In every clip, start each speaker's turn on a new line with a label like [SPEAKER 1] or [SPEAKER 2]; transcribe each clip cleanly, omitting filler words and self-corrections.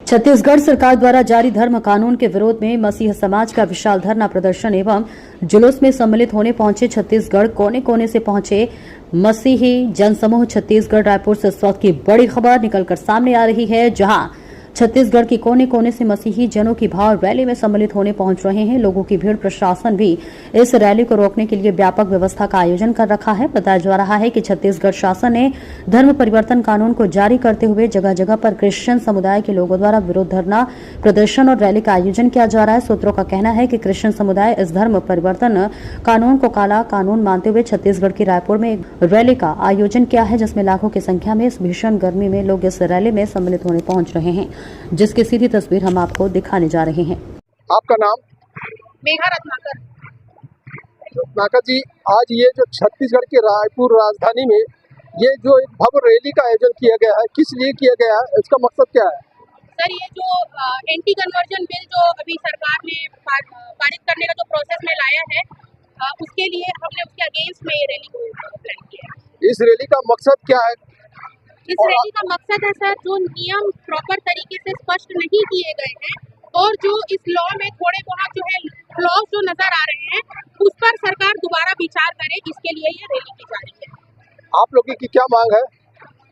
[SPEAKER 1] छत्तीसगढ़ सरकार द्वारा जारी धर्म कानून के विरोध में मसीह समाज का विशाल धरना प्रदर्शन एवं जुलूस में सम्मिलित होने पहुंचे छत्तीसगढ़ कोने कोने से पहुंचे मसीही जनसमूह। छत्तीसगढ़ रायपुर से इस वक्त की बड़ी खबर निकलकर सामने आ रही है, जहां छत्तीसगढ़ के कोने कोने से मसीही जनों की भाव रैली में सम्मिलित होने पहुंच रहे हैं। लोगों की भीड़, प्रशासन भी इस रैली को रोकने के लिए व्यापक व्यवस्था का आयोजन कर रखा है। बताया जा रहा है कि छत्तीसगढ़ शासन ने धर्म परिवर्तन कानून को जारी करते हुए जगह जगह पर क्रिश्चियन समुदाय के लोगों द्वारा विरोध धरना प्रदर्शन और रैली का आयोजन किया जा रहा है। सूत्रों का कहना है कि क्रिश्चियन समुदाय इस धर्म परिवर्तन कानून को काला कानून मानते हुए छत्तीसगढ़ की रायपुर में एक रैली का आयोजन किया है, जिसमें लाखों की संख्या में इस भीषण गर्मी में लोग इस रैली में सम्मिलित होने पहुंच रहे हैं, जिसकी सीधी तस्वीर हम आपको दिखाने जा रहे हैं।
[SPEAKER 2] आपका नाम?
[SPEAKER 3] मेघा रत्नाकर।
[SPEAKER 2] रत्नाकर जी, आज ये जो छत्तीसगढ़ के रायपुर राजधानी में ये जो एक भव्य रैली का आयोजन किया गया है, किस लिए किया गया है, इसका मकसद क्या है?
[SPEAKER 3] सर, ये जो एंटी कन्वर्जन बिल जो अभी सरकार ने पारित करने का जो प्रोसेस में लाया है, उसके लिए हमने उसके अगेंस्ट में ये रैली को प्लान किया है।
[SPEAKER 2] इस रैली का मकसद क्या है?
[SPEAKER 3] इस रैली का मकसद है सर, जो नियम प्रॉपर तरीके से स्पष्ट नहीं किए गए हैं और जो इस लॉ में थोड़े बहुत जो है फ्लॉज जो नजर आ रहे हैं, उस पर सरकार दोबारा विचार करे, इसके लिए ये रैली की जा रही है।
[SPEAKER 2] आप लोगों की क्या मांग है?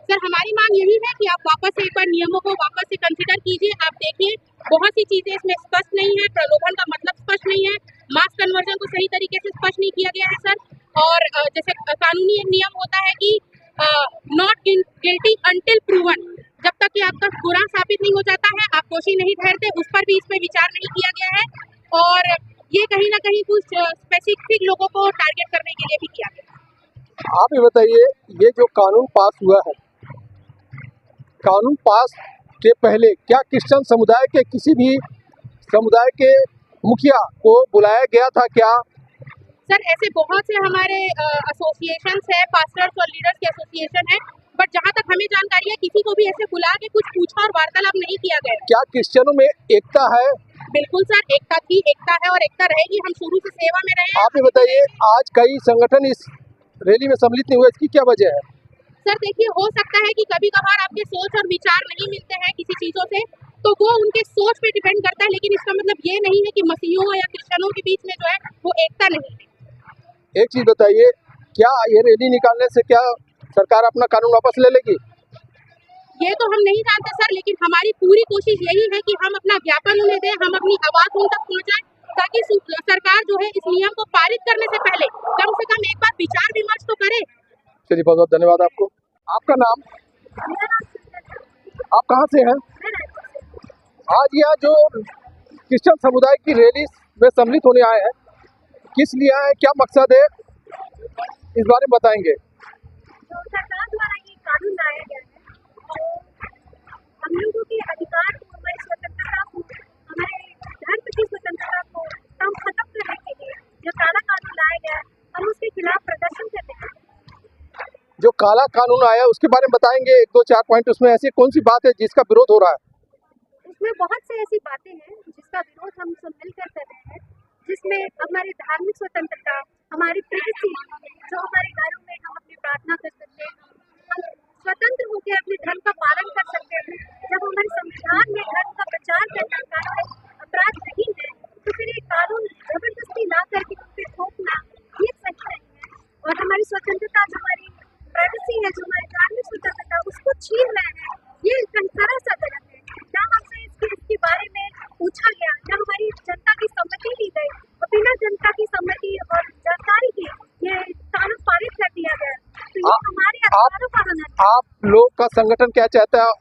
[SPEAKER 3] सर, हमारी मांग यही है कि आप वापस से एक बार नियमों को वापस से कंसिडर कीजिए। आप देखिए, बहुत सी चीजें इसमें स्पष्ट नहीं है, प्रलोभन का मतलब स्पष्ट नहीं है, मास कन्वर्जन को सही तरीके से स्पष्ट नहीं किया गया है सर। और जैसे कानूनी एक नियम होता है कि नॉट गिल्टी अंटिल प्रूवन, जब तक कि आपका गुनाह साबित नहीं हो जाता है आप दोषी नहीं ठहरते, उस पर भी इसमें विचार नहीं किया गया है। और ये कहीं ना कहीं कुछ स्पेसिफिक लोगों को टारगेट करने के लिए भी किया गया है।
[SPEAKER 2] आप ये बताइए, ये जो कानून पास हुआ है, कानून पास के पहले क्या क्रिश्चियन समुदाय के किसी भी समुदाय के मुखिया को बुलाया गया था क्या?
[SPEAKER 3] सर, ऐसे बहुत से हमारे एसोसिएशंस है, पास्टर्स और लीडर्स के एसोसिएशन है, बट जहाँ तक हमें जानकारी है किसी को भी ऐसे बुला के कुछ पूछा और वार्तालाप नहीं किया गया।
[SPEAKER 2] क्या क्रिश्चियनों में एकता है?
[SPEAKER 3] बिल्कुल सर, एकता थी, एकता है और एकता रहेगी। हम शुरू से सेवा में रहे हैं।
[SPEAKER 2] आप ये बताइए, आज कई संगठन इस रैली में सम्मिलित नहीं हुए, इसकी क्या वजह है?
[SPEAKER 3] सर देखिए, हो सकता है कि कभी कभार आपके सोच और विचार नहीं मिलते हैं किसी चीजों से, तो वो उनके सोच पे डिपेंड करता है, लेकिन इसका मतलब ये नहीं है कि मसीहों या क्रिश्चियनों के बीच में जो है वो एकता नहीं है।
[SPEAKER 2] एक चीज बताइए, क्या ये रैली निकालने से क्या सरकार अपना कानून वापस ले लेगी?
[SPEAKER 3] ये तो हम नहीं जानते सर, लेकिन हमारी पूरी कोशिश यही है कि हम अपना ज्ञापन उन्हें दें, हम अपनी आवाज उन तक पहुंचाएं, ताकि सरकार जो है इस नियम को पारित करने से पहले कम से कम एक बार विचार विमर्श तो करे।
[SPEAKER 2] चलिए, बहुत बहुत धन्यवाद आपको। आपका नाम? आप कहाँ से हैं? आज यहाँ जो क्रिश्चियन समुदाय की रैली में सम्मिलित होने आए हैं, किस लिए आए, क्या मकसद है, इस बारे में बताएंगे।
[SPEAKER 4] जो सरकार द्वारा ये कानून लाया गया है, जो हम लोगों के अधिकार को, हमारी स्वतंत्रता को, हमारे धर्म की स्वतंत्रता को हम खत्म करने के लिए जो काला कानून लाया गया है, हम उसके खिलाफ प्रदर्शन करते हैं।
[SPEAKER 2] जो काला कानून आया उसके बारे में बताएंगे, 1 2 4 पॉइंट। उसमें ऐसी कौन सी बात है जिसका विरोध हो रहा है?
[SPEAKER 4] उसमें बहुत से ऐसी बातें हैं जिसका विरोध हम सब मिलकर कर रहे हैं, जिसमें हमारी धार्मिक स्वतंत्रता, हमारी प्राइवेसी, जो हमारे घरों में हम अपनी प्रार्थना कर सकते हैं, हम स्वतंत्र होकर अपने धर्म का पालन कर सकते हैं। जब हमारे संविधान में धर्म का प्रचार करना कानून अपराध नहीं है, तो फिर ये कानून जबरदस्ती ला करके उन पर थोपना ये सही नहीं है। और हमारी स्वतंत्रता, जो हमारी प्राइवेसी है, जो हमारी धार्मिक स्वतंत्रता, उसको छीन रहे हैं, ये सरासर गलत है। ना हमसे इसके बारे में पूछा गया, ना हमारी जनता की सम्मति ली गई, और बिना जनता की सम्मति और जानकारी के ये कानून पारित कर दिया गया। तो ये हमारे अधिकारों का हनन है।
[SPEAKER 2] आप लोग का संगठन क्या चाहता है?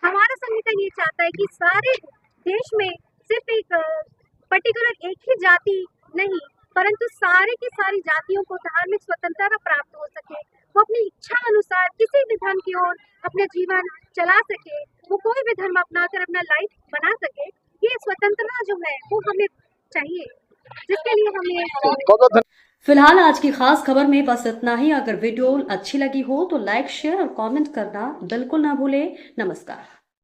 [SPEAKER 4] हमारा संगठन ये चाहता है कि सारे देश में सिर्फ एक पर्टिकुलर एक ही जाति नहीं, परंतु सारे की सारी जातियों को धार्मिक स्वतंत्रता प्राप्त हो सके, वो अपनी इच्छा अनुसार किसी भी धर्म की ओर अपना जीवन चला सके, वो कोई भी धर्म अपनाकर अपना लाइफ बना सके। ये स्वतंत्रता जो है वो हमें चाहिए, जिसके लिए हमें
[SPEAKER 1] फिलहाल आज की खास खबर में बस इतना ही। अगर वीडियो अच्छी लगी हो तो लाइक, शेयर और कमेंट करना बिल्कुल ना भूलें। नमस्कार।